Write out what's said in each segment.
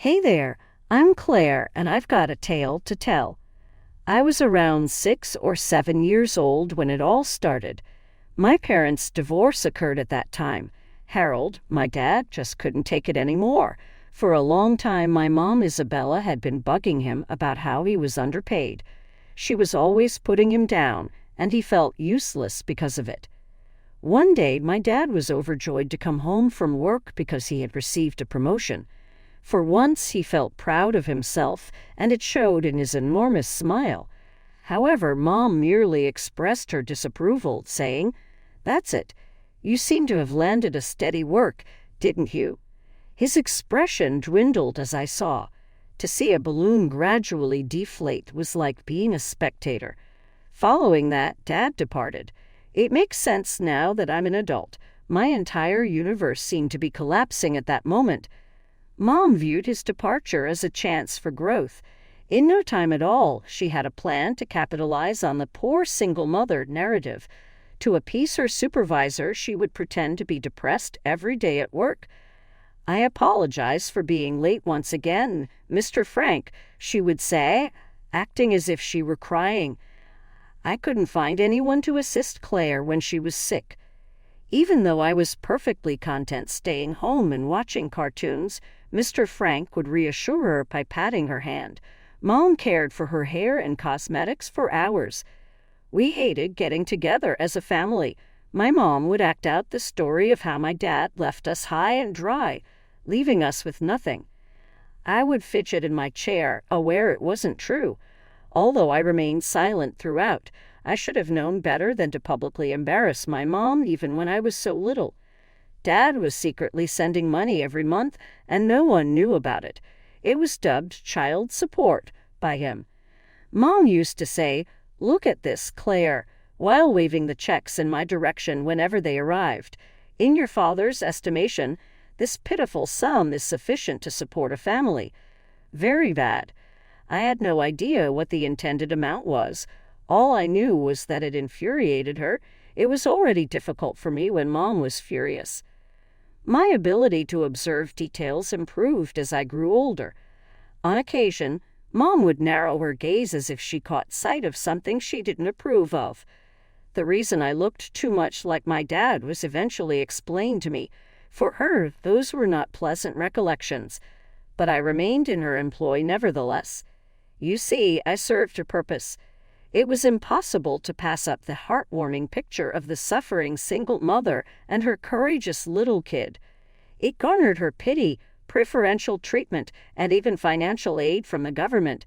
Hey there, I'm Claire, and I've got a tale to tell. I was around 6 or 7 years old when it all started. My parents' divorce occurred at that time. Harold, my dad, just couldn't take it anymore. For a long time, my mom, Isabella, had been bugging him about how he was underpaid. She was always putting him down, and he felt useless because of it. One day, my dad was overjoyed to come home from work because he had received a promotion. For once, he felt proud of himself, and it showed in his enormous smile. However, Mom merely expressed her disapproval, saying, "That's it. You seem to have landed a steady work, didn't you?" His expression dwindled as I saw. To see a balloon gradually deflate was like being a spectator. Following that, Dad departed. It makes sense now that I'm an adult. My entire universe seemed to be collapsing at that moment. Mom viewed his departure as a chance for growth. In no time at all, she had a plan to capitalize on the poor single mother narrative. To appease her supervisor, she would pretend to be depressed every day at work. "I apologize for being late once again, Mr. Frank," she would say, acting as if she were crying. I couldn't find anyone to assist Claire when she was sick. Even though I was perfectly content staying home and watching cartoons, Mr. Frank would reassure her by patting her hand. Mom cared for her hair and cosmetics for hours. We hated getting together as a family. My mom would act out the story of how my dad left us high and dry, leaving us with nothing. I would fidget in my chair, aware it wasn't true. Although I remained silent throughout, I should have known better than to publicly embarrass my mom even when I was so little. Dad was secretly sending money every month, and no one knew about it. It was dubbed child support by him. Mom used to say, "Look at this, Claire," while waving the checks in my direction whenever they arrived. "In your father's estimation, this pitiful sum is sufficient to support a family." Very bad. I had no idea what the intended amount was. All I knew was that it infuriated her. It was already difficult for me when Mom was furious. My ability to observe details improved as I grew older. On occasion, Mom would narrow her gaze as if she caught sight of something she didn't approve of. The reason I looked too much like my dad was eventually explained to me. For her, those were not pleasant recollections, but I remained in her employ nevertheless. You see, I served a purpose. It was impossible to pass up the heartwarming picture of the suffering single mother and her courageous little kid. It garnered her pity, preferential treatment, and even financial aid from the government.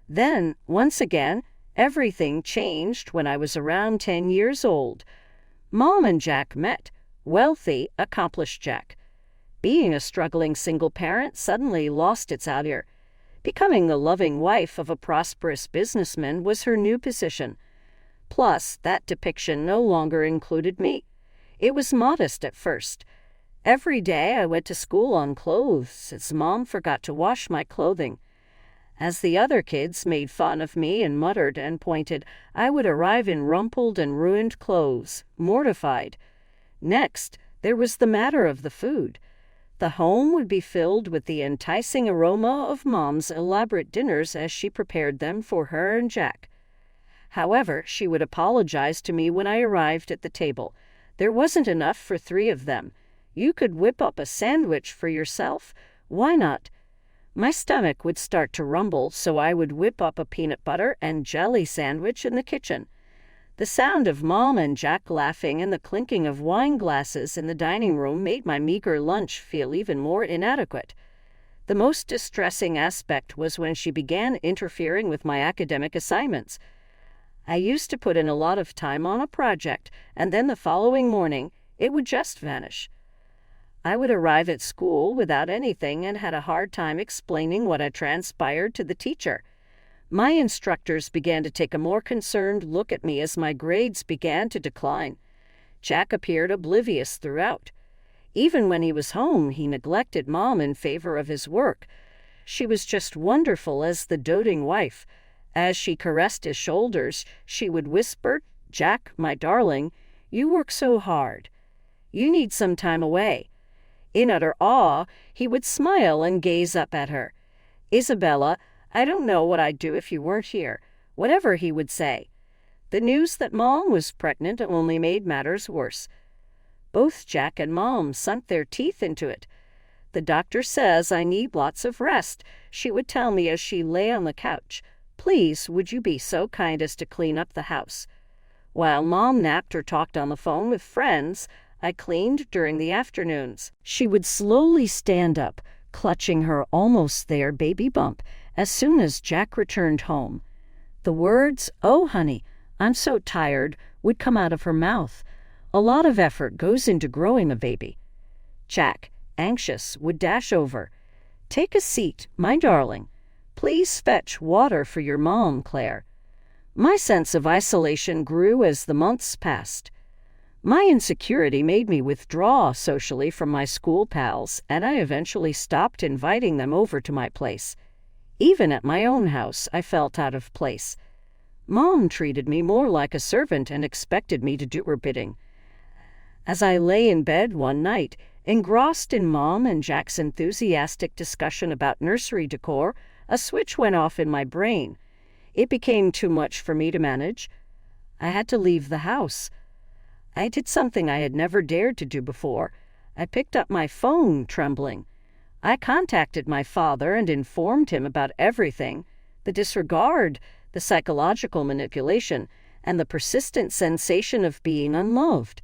Then, once again, everything changed when I was around 10 years old. Mom and Jack met. Wealthy, accomplished Jack. Being a struggling single parent suddenly lost its allure. Becoming the loving wife of a prosperous businessman was her new position. Plus, that depiction no longer included me. It was modest at first. Every day I went to school on clothes, as Mom forgot to wash my clothing. As the other kids made fun of me and muttered and pointed, I would arrive in rumpled and ruined clothes, mortified. Next, there was the matter of the food. The home would be filled with the enticing aroma of Mom's elaborate dinners as she prepared them for her and Jack. However, she would apologize to me when I arrived at the table. There wasn't enough for 3 of them. You could whip up a sandwich for yourself. Why not? My stomach would start to rumble, so I would whip up a peanut butter and jelly sandwich in the kitchen. The sound of Mom and Jack laughing and the clinking of wine glasses in the dining room made my meager lunch feel even more inadequate. The most distressing aspect was when she began interfering with my academic assignments. I used to put in a lot of time on a project, and then the following morning, it would just vanish. I would arrive at school without anything and had a hard time explaining what had transpired to the teacher. My instructors began to take a more concerned look at me as my grades began to decline. Jack appeared oblivious throughout. Even when he was home, he neglected Mom in favor of his work. She was just wonderful as the doting wife. As she caressed his shoulders, she would whisper, "Jack, my darling, you work so hard. You need some time away." In utter awe, he would smile and gaze up at her. "Isabella, I don't know what I'd do if you weren't here," whatever he would say. The news that Mom was pregnant only made matters worse. Both Jack and Mom sunk their teeth into it. "The doctor says I need lots of rest," she would tell me as she lay on the couch. "Please, would you be so kind as to clean up the house?" While Mom napped or talked on the phone with friends, I cleaned during the afternoons. She would slowly stand up, clutching her almost there baby bump, as soon as Jack returned home. The words, "Oh, honey, I'm so tired," would come out of her mouth. A lot of effort goes into growing a baby. Jack, anxious, would dash over. "Take a seat, my darling. Please fetch water for your mom, Claire." My sense of isolation grew as the months passed. My insecurity made me withdraw socially from my school pals, and I eventually stopped inviting them over to my place. Even at my own house, I felt out of place. Mom treated me more like a servant and expected me to do her bidding. As I lay in bed one night, engrossed in Mom and Jack's enthusiastic discussion about nursery decor, a switch went off in my brain. It became too much for me to manage. I had to leave the house. I did something I had never dared to do before. I picked up my phone, trembling. I contacted my father and informed him about everything: the disregard, the psychological manipulation, and the persistent sensation of being unloved.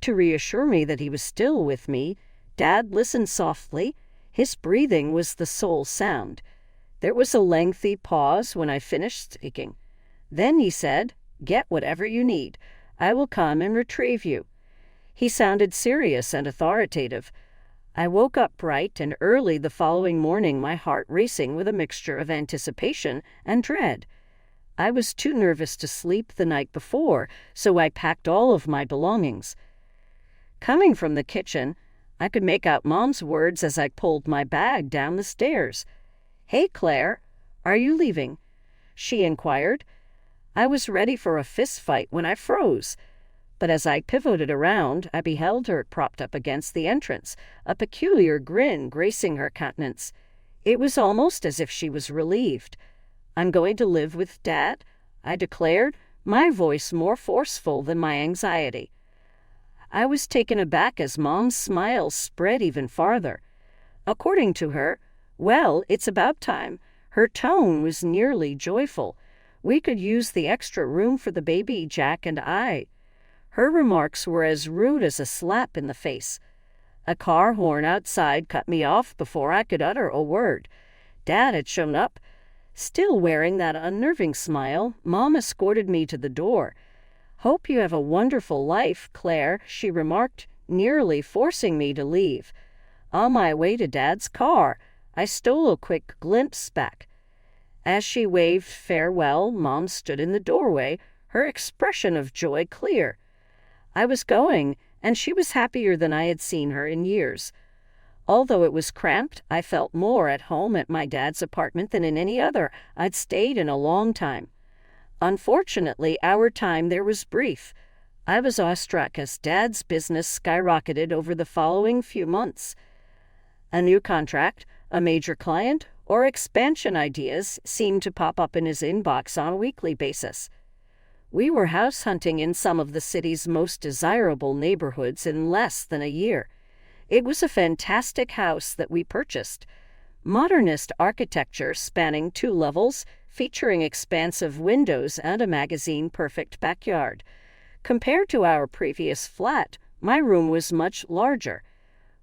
To reassure me that he was still with me, Dad listened softly. His breathing was the sole sound. There was a lengthy pause when I finished speaking. Then he said, "Get whatever you need. I will come and retrieve you." He sounded serious and authoritative. I woke up bright and early the following morning, my heart racing with a mixture of anticipation and dread. I was too nervous to sleep the night before, so I packed all of my belongings. Coming from the kitchen, I could make out Mom's words as I pulled my bag down the stairs. "Hey, Claire, are you leaving?" she inquired. I was ready for a fist fight when I froze. But as I pivoted around, I beheld her propped up against the entrance, a peculiar grin gracing her countenance. It was almost as if she was relieved. "I'm going to live with Dad," I declared, my voice more forceful than my anxiety. I was taken aback as Mom's smile spread even farther. According to her, "Well, it's about time." Her tone was nearly joyful. We could use the extra room for the baby, Jack and I. Her remarks were as rude as a slap in the face. A car horn outside cut me off before I could utter a word. Dad had shown up. Still wearing that unnerving smile, Mom escorted me to the door. "Hope you have a wonderful life, Claire," she remarked, nearly forcing me to leave. On my way to Dad's car, I stole a quick glimpse back. As she waved farewell, Mom stood in the doorway, her expression of joy clear. I was going, and she was happier than I had seen her in years. Although it was cramped, I felt more at home at my dad's apartment than in any other I'd stayed in a long time. Unfortunately, our time there was brief. I was awestruck as Dad's business skyrocketed over the following few months. A new contract, a major client, or expansion ideas seemed to pop up in his inbox on a weekly basis. We were house hunting in some of the city's most desirable neighborhoods in less than a year. It was a fantastic house that we purchased. Modernist architecture spanning 2 levels, featuring expansive windows and a magazine-perfect backyard. Compared to our previous flat, my room was much larger.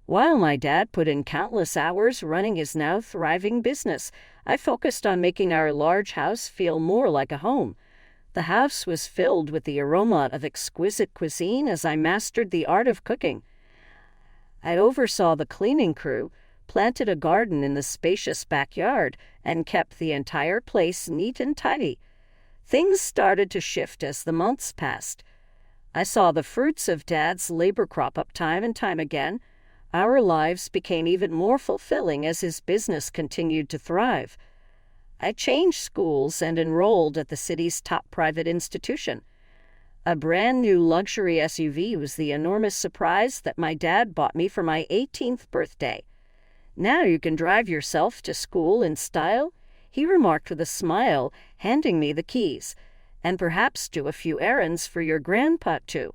While my dad put in countless hours running his now thriving business, I focused on making our large house feel more like a home. The house was filled with the aroma of exquisite cuisine as I mastered the art of cooking. I oversaw the cleaning crew, planted a garden in the spacious backyard, and kept the entire place neat and tidy. Things started to shift as the months passed. I saw the fruits of Dad's labor crop up time and time again. Our lives became even more fulfilling as his business continued to thrive. I changed schools and enrolled at the city's top private institution. A brand new luxury SUV was the enormous surprise that my dad bought me for my 18th birthday. Now you can drive yourself to school in style," he remarked with a smile, handing me the keys. "And perhaps do a few errands for your grandpa, too."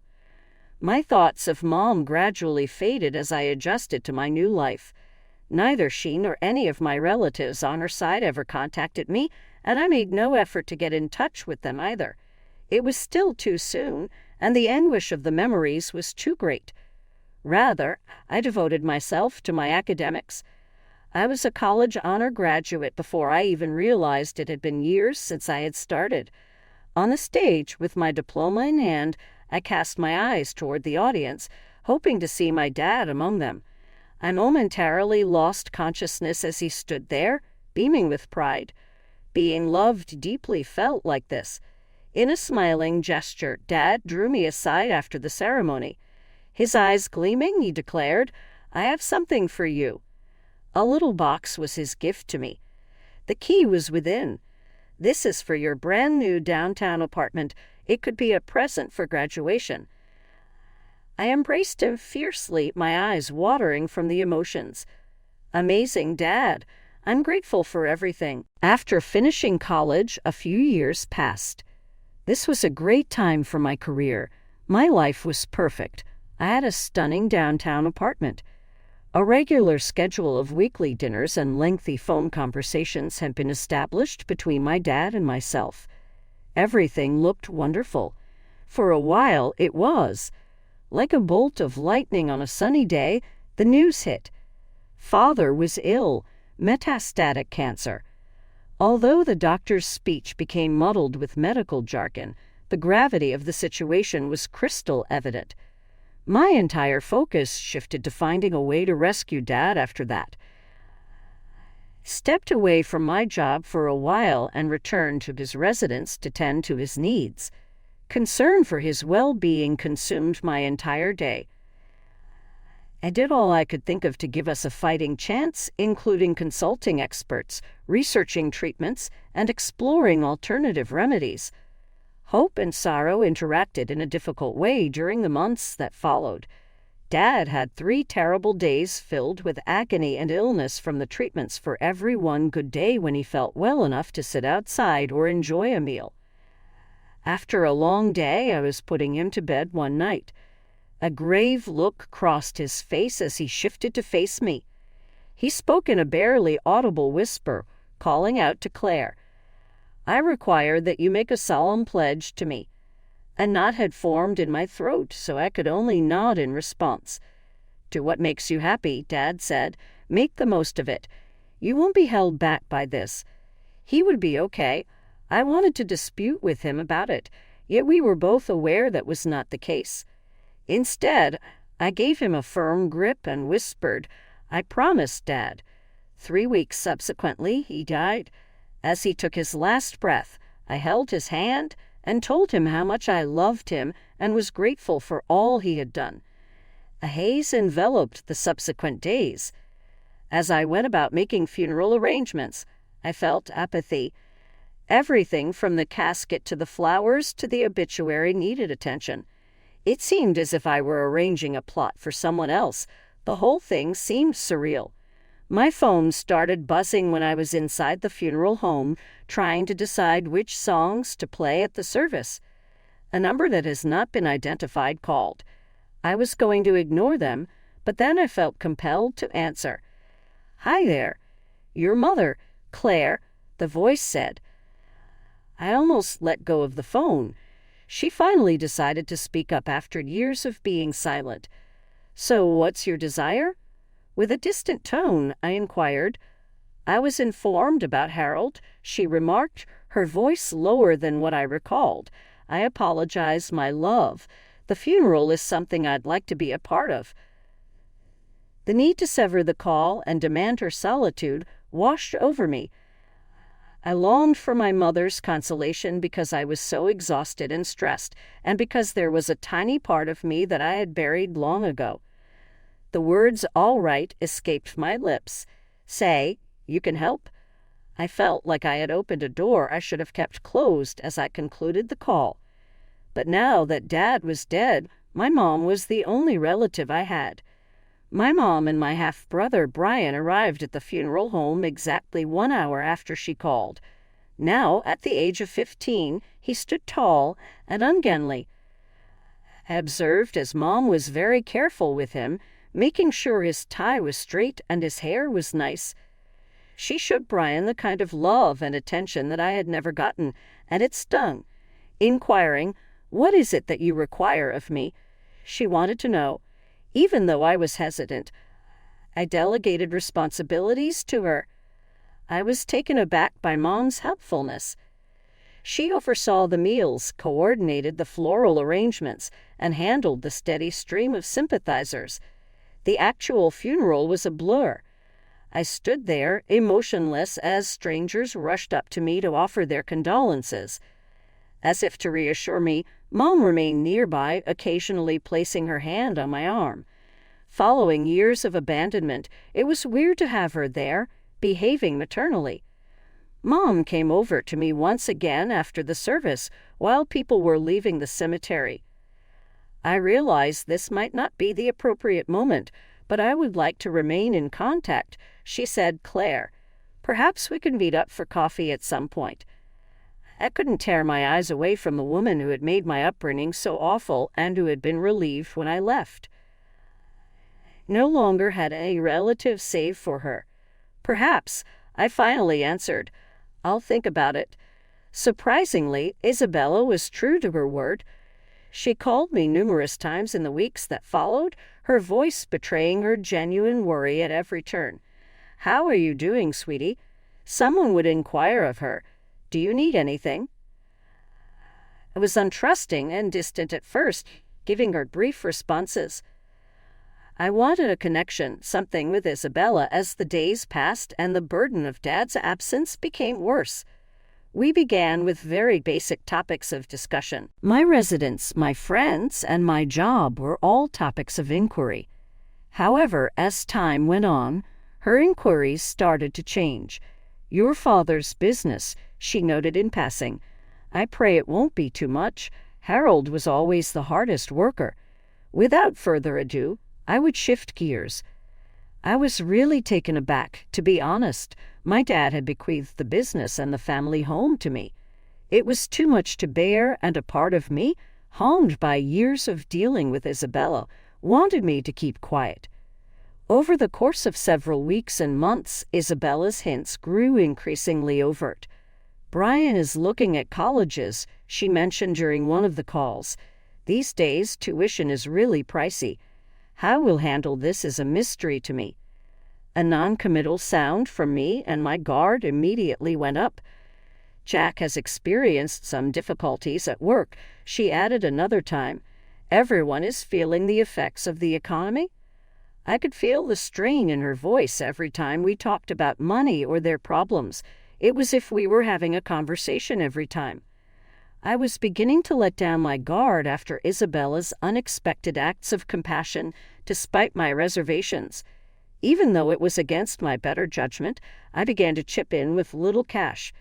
My thoughts of Mom gradually faded as I adjusted to my new life. Neither she nor any of my relatives on her side ever contacted me, and I made no effort to get in touch with them either. It was still too soon, and the anguish of the memories was too great. Rather, I devoted myself to my academics. I was a college honor graduate before I even realized it had been years since I had started. On the stage, with my diploma in hand, I cast my eyes toward the audience, hoping to see my dad among them. I momentarily lost consciousness as he stood there, beaming with pride. Being loved deeply felt like this. In a smiling gesture, Dad drew me aside after the ceremony. His eyes gleaming, he declared, "I have something for you." A little box was his gift to me. The key was within. "This is for your brand new downtown apartment. It could be a present for graduation." I embraced him fiercely, my eyes watering from the emotions. "Amazing, Dad. I'm grateful for everything." After finishing college, a few years passed. This was a great time for my career. My life was perfect. I had a stunning downtown apartment. A regular schedule of weekly dinners and lengthy phone conversations had been established between my dad and myself. Everything looked wonderful. For a while, it was. Like a bolt of lightning on a sunny day, the news hit. Father was ill, metastatic cancer. Although the doctor's speech became muddled with medical jargon, the gravity of the situation was crystal evident. My entire focus shifted to finding a way to rescue Dad after that. Stepped away from my job for a while and returned to his residence to tend to his needs. Concern for his well-being consumed my entire day. I did all I could think of to give us a fighting chance, including consulting experts, researching treatments, and exploring alternative remedies. Hope and sorrow interacted in a difficult way during the months that followed. Dad had 3 terrible days filled with agony and illness from the treatments for every one good day when he felt well enough to sit outside or enjoy a meal. After a long day, I was putting him to bed one night. A grave look crossed his face as he shifted to face me. He spoke in a barely audible whisper, calling out to Claire, "I require that you make a solemn pledge to me." A knot had formed in my throat, so I could only nod in response. "Do what makes you happy," Dad said. "Make the most of it. You won't be held back by this." He would be okay. I wanted to dispute with him about it, yet we were both aware that was not the case. Instead, I gave him a firm grip and whispered, "I promise, Dad." 3 weeks subsequently, he died. As he took his last breath, I held his hand and told him how much I loved him and was grateful for all he had done. A haze enveloped the subsequent days. As I went about making funeral arrangements, I felt apathy. Everything from the casket to the flowers to the obituary needed attention. It seemed as if I were arranging a plot for someone else. The whole thing seemed surreal. My phone started buzzing when I was inside the funeral home, trying to decide which songs to play at the service. A number that has not been identified called. I was going to ignore them, but then I felt compelled to answer. "Hi there. Your mother, Claire," the voice said. I almost let go of the phone. She finally decided to speak up after years of being silent. "So what's your desire?" With a distant tone, I inquired. "I was informed about Harold," she remarked, her voice lower than what I recalled. "I apologize, my love. The funeral is something I'd like to be a part of." The need to sever the call and demand her solitude washed over me. I longed for my mother's consolation because I was so exhausted and stressed, and because there was a tiny part of me that I had buried long ago. The words "all right" escaped my lips. "Say, you can help." I felt like I had opened a door I should have kept closed as I concluded the call. But now that Dad was dead, my mom was the only relative I had. My mom and my half-brother Brian arrived at the funeral home exactly 1 hour after she called. Now, at the age of 15, he stood tall and ungainly. I observed as Mom was very careful with him, making sure his tie was straight and his hair was nice. She showed Brian the kind of love and attention that I had never gotten, and it stung. Inquiring, "What is it that you require of me?" She wanted to know. Even though I was hesitant, I delegated responsibilities to her. I was taken aback by Mom's helpfulness. She oversaw the meals, coordinated the floral arrangements, and handled the steady stream of sympathizers. The actual funeral was a blur. I stood there, emotionless, as strangers rushed up to me to offer their condolences. As if to reassure me, Mom remained nearby, occasionally placing her hand on my arm. Following years of abandonment, it was weird to have her there, behaving maternally. Mom came over to me once again after the service, while people were leaving the cemetery. I realized this might not be the appropriate moment, but I would like to remain in contact. She said, "Claire, perhaps we can meet up for coffee at some point." I couldn't tear my eyes away from the woman who had made my upbringing so awful and who had been relieved when I left. No longer had any relatives save for her. "Perhaps," I finally answered. "I'll think about it." Surprisingly, Isabella was true to her word. She called me numerous times in the weeks that followed, her voice betraying her genuine worry at every turn. "How are you doing, sweetie?" Someone would inquire of her. "Do you need anything?" I was untrusting and distant at first, giving her brief responses. I wanted a connection, something with Isabella as the days passed and the burden of Dad's absence became worse. We began with very basic topics of discussion. My residence, my friends, and my job were all topics of inquiry. However, as time went on, her inquiries started to change. "Your father's business," she noted in passing. "I pray it won't be too much. Harold was always the hardest worker." Without further ado, I would shift gears. I was really taken aback, to be honest. My dad had bequeathed the business and the family home to me. It was too much to bear, and a part of me, harmed by years of dealing with Isabella, wanted me to keep quiet. Over the course of several weeks and months, Isabella's hints grew increasingly overt. "Brian is looking at colleges," she mentioned during one of the calls. "These days, tuition is really pricey. How we'll handle this is a mystery to me." A non-committal sound from me, and my guard immediately went up. "Jack has experienced some difficulties at work," she added another time. "Everyone is feeling the effects of the economy." I could feel the strain in her voice every time we talked about money or their problems. It was as if we were having a conversation every time. I was beginning to let down my guard after Isabella's unexpected acts of compassion, despite my reservations. Even though it was against my better judgment, I began to chip in with little cash.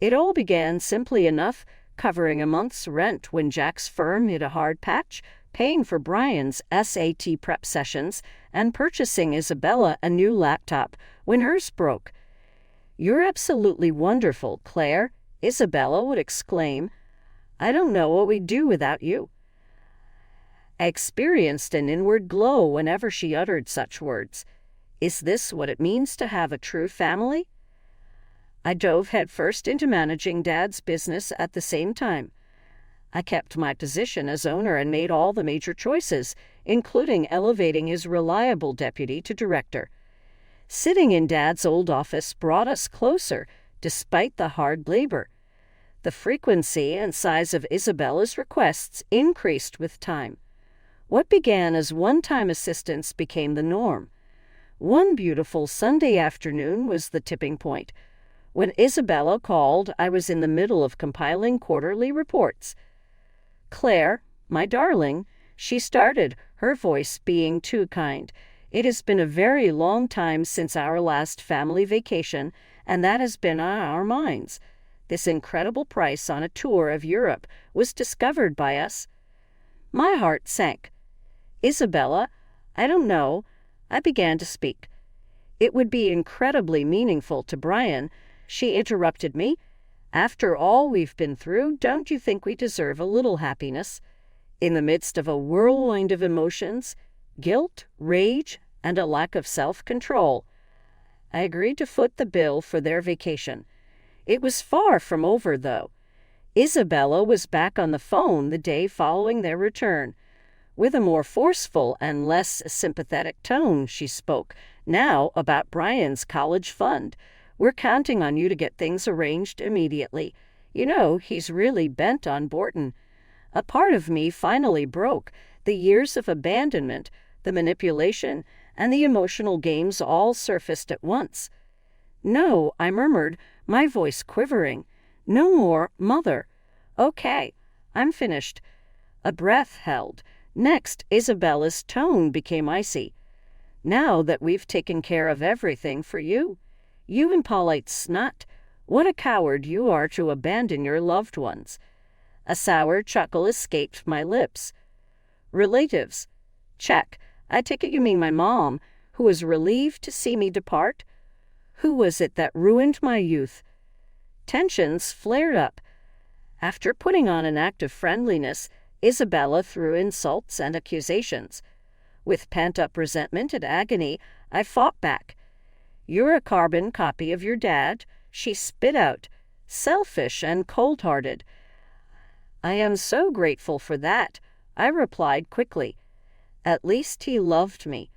It all began simply enough, covering a month's rent when Jack's firm hit a hard patch, paying for Brian's SAT prep sessions, and purchasing Isabella a new laptop when hers broke. "You're absolutely wonderful, Claire," Isabella would exclaim. "I don't know what we'd do without you." I experienced an inward glow whenever she uttered such words. Is this what it means to have a true family? I dove headfirst into managing Dad's business at the same time. I kept my position as owner and made all the major choices, including elevating his reliable deputy to director. Sitting in Dad's old office brought us closer, despite the hard labor. The frequency and size of Isabella's requests increased with time. What began as one-time assistance became the norm. One beautiful Sunday afternoon was the tipping point. When Isabella called, I was in the middle of compiling quarterly reports. "Claire, my darling," she started, her voice being too kind. "It has been a very long time since our last family vacation, and that has been on our minds. This incredible price on a tour of Europe was discovered by us." My heart sank. "Isabella, I don't know. I began to speak. It would be incredibly meaningful to Brian. She interrupted me. After all we've been through, don't you think we deserve a little happiness? In the midst of a whirlwind of emotions, guilt, rage, and a lack of self-control, I agreed to foot the bill for their vacation. It was far from over, though. Isabella was back on the phone the day following their return. With a more forceful and less sympathetic tone, she spoke, now about Brian's college fund. We're counting on you to get things arranged immediately. You know, he's really bent on Borton. A part of me finally broke. The years of abandonment, the manipulation, and the emotional games all surfaced at once. No, I murmured, my voice quivering. No more, Mother. Okay, I'm finished. A breath held. Next, Isabella's tone became icy. Now that we've taken care of everything for you, you impolite snot, what a coward you are to abandon your loved ones. A sour chuckle escaped my lips. Relatives. Check. I take it you mean my mom, who was relieved to see me depart? Who was it that ruined my youth? Tensions flared up. After putting on an act of friendliness, Isabella threw insults and accusations. With pent-up resentment and agony, I fought back. You're a carbon copy of your dad, she spit out, selfish and cold-hearted. I am so grateful for that, I replied quickly. At least he loved me.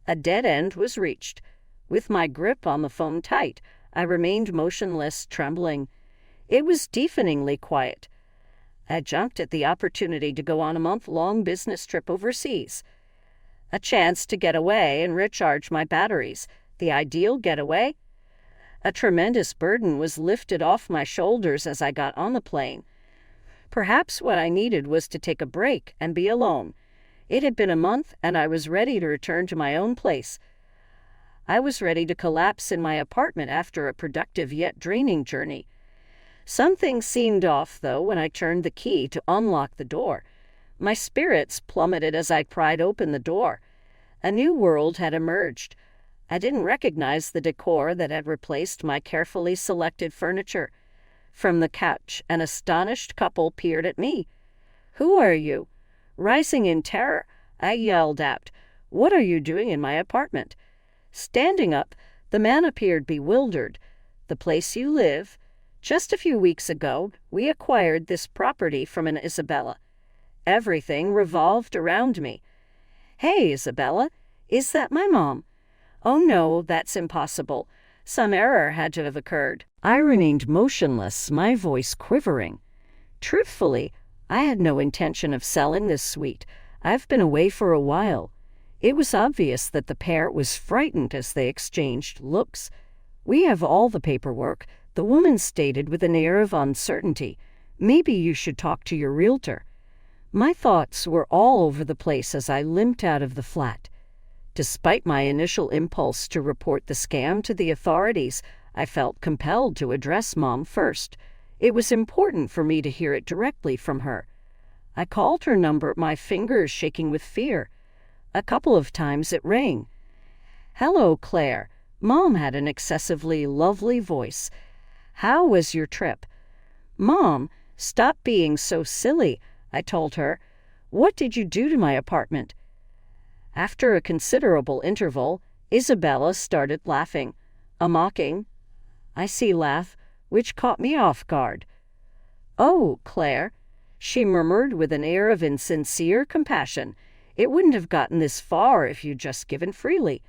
A dead end was reached. With my grip on the phone tight, I remained motionless, trembling. It was deafeningly quiet. I jumped at the opportunity to go on a month-long business trip overseas. A chance to get away and recharge my batteries. The ideal getaway? A tremendous burden was lifted off my shoulders as I got on the plane. Perhaps what I needed was to take a break and be alone. It had been a month, and I was ready to return to my own place. I was ready to collapse in my apartment after a productive yet draining journey. Something seemed off, though, when I turned the key to unlock the door. My spirits plummeted as I pried open the door. A new world had emerged. I didn't recognize the decor that had replaced my carefully selected furniture. From the couch, an astonished couple peered at me. Who are you? Rising in terror, I yelled out, What are you doing in my apartment? Standing up, the man appeared bewildered. The place you live. Just a few weeks ago, we acquired this property from an Isabella. Everything revolved around me. Hey, Isabella, is that my mom? Oh no, that's impossible. Some error had to have occurred. I remained motionless, my voice quivering. Truthfully, I had no intention of selling this suite. I've been away for a while. It was obvious that the pair was frightened as they exchanged looks. We have all the paperwork, the woman stated with an air of uncertainty. Maybe you should talk to your realtor. My thoughts were all over the place as I limped out of the flat. Despite my initial impulse to report the scam to the authorities, I felt compelled to address Mom first. It was important for me to hear it directly from her. I called her number, my fingers shaking with fear. A couple of times it rang. Hello, Claire. Mom had an excessively lovely voice. How was your trip? Mom, stop being so silly, I told her. What did you do to my apartment? After a considerable interval, Isabella started laughing. A mocking, I see laugh, which caught me off guard. Oh, Claire, she murmured with an air of insincere compassion. It wouldn't have gotten this far if you'd just given freely.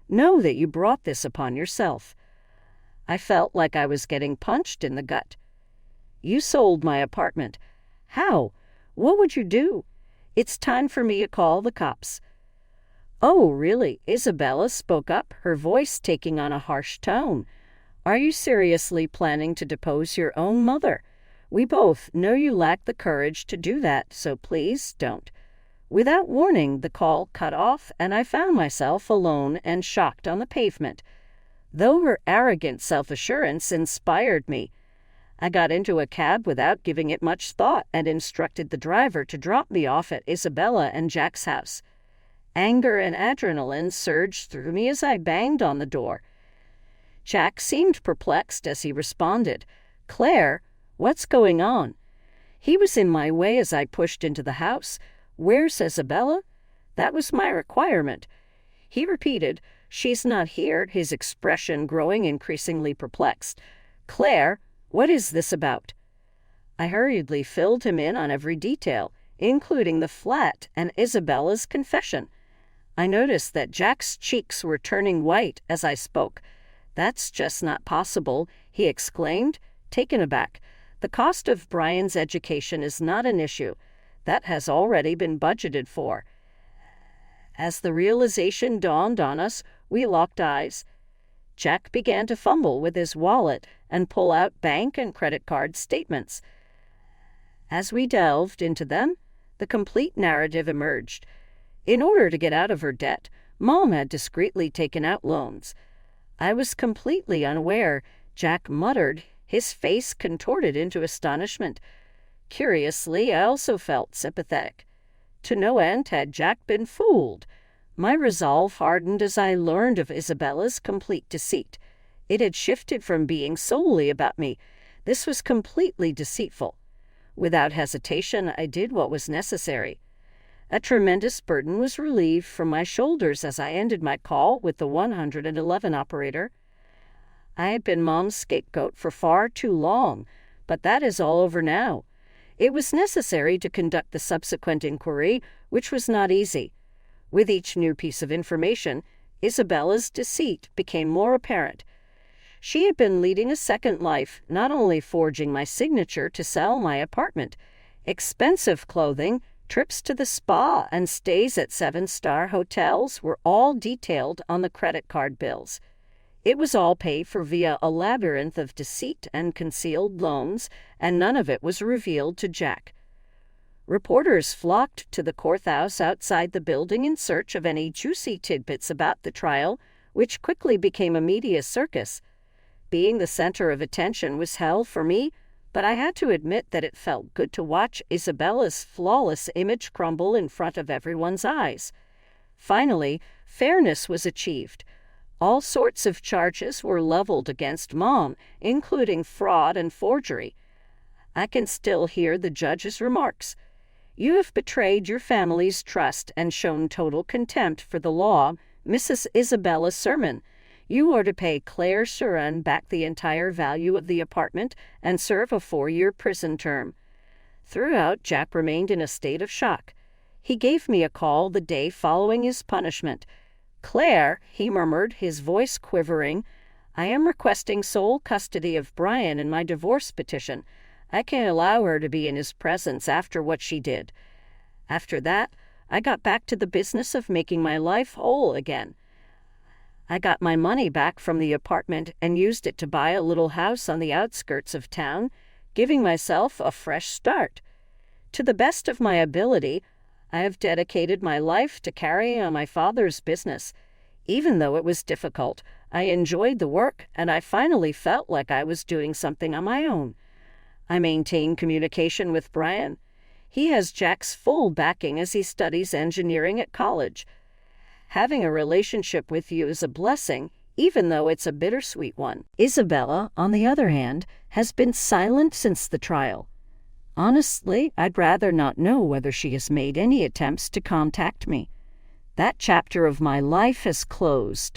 Know that you brought this upon yourself. I felt like I was getting punched in the gut. You sold my apartment. How? What would you do? It's time for me to call the cops. Oh, really? Isabella spoke up, her voice taking on a harsh tone. Are you seriously planning to depose your own mother? We both know you lack the courage to do that, so please don't. Without warning, the call cut off, and I found myself alone and shocked on the pavement. Though her arrogant self-assurance inspired me, I got into a cab without giving it much thought and instructed the driver to drop me off at Isabella and Jack's house. Anger and adrenaline surged through me as I banged on the door. Jack seemed perplexed as he responded, "Claire, what's going on?" He was in my way as I pushed into the house. "Where's Isabella?" That was my requirement. He repeated, "She's not here," his expression growing increasingly perplexed. "Claire, what is this about?" I hurriedly filled him in on every detail, including the flat and Isabella's confession. I noticed that Jack's cheeks were turning white as I spoke. "That's just not possible," he exclaimed, taken aback. "The cost of Brian's education is not an issue. That has already been budgeted for." As the realization dawned on us, we locked eyes. Jack began to fumble with his wallet and pull out bank and credit card statements. As we delved into them, the complete narrative emerged. In order to get out of her debt, Mom had discreetly taken out loans. I was completely unaware, Jack muttered, his face contorted into astonishment. Curiously, I also felt sympathetic. To no end had Jack been fooled. My resolve hardened as I learned of Isabella's complete deceit. It had shifted from being solely about me. This was completely deceitful. Without hesitation, I did what was necessary. A tremendous burden was relieved from my shoulders as I ended my call with the 111 operator. I had been Mom's scapegoat for far too long, but that is all over now. It was necessary to conduct the subsequent inquiry, which was not easy. With each new piece of information, Isabella's deceit became more apparent. She had been leading a second life, not only forging my signature to sell my apartment. Expensive clothing, trips to the spa, and stays at 7-star hotels were all detailed on the credit card bills. It was all paid for via a labyrinth of deceit and concealed loans, and none of it was revealed to Jack. Reporters flocked to the courthouse outside the building in search of any juicy tidbits about the trial, which quickly became a media circus. Being the center of attention was hell for me, but I had to admit that it felt good to watch Isabella's flawless image crumble in front of everyone's eyes. Finally, fairness was achieved. All sorts of charges were leveled against Mom, including fraud and forgery. I can still hear the judge's remarks. "You have betrayed your family's trust and shown total contempt for the law, Mrs. Isabella Sermon. You are to pay Claire Surin back the entire value of the apartment and serve a 4-year prison term." Throughout, Jack remained in a state of shock. He gave me a call the day following his punishment. "Claire," he murmured, his voice quivering, "I am requesting sole custody of Brian in my divorce petition. I can't allow her to be in his presence after what she did." After that, I got back to the business of making my life whole again. I got my money back from the apartment and used it to buy a little house on the outskirts of town, giving myself a fresh start. To the best of my ability, I have dedicated my life to carrying on my father's business. Even though it was difficult, I enjoyed the work, and I finally felt like I was doing something on my own. I maintain communication with Brian. He has Jack's full backing as he studies engineering at college. Having a relationship with you is a blessing, even though it's a bittersweet one. Isabella, on the other hand, has been silent since the trial. Honestly, I'd rather not know whether she has made any attempts to contact me. That chapter of my life has closed.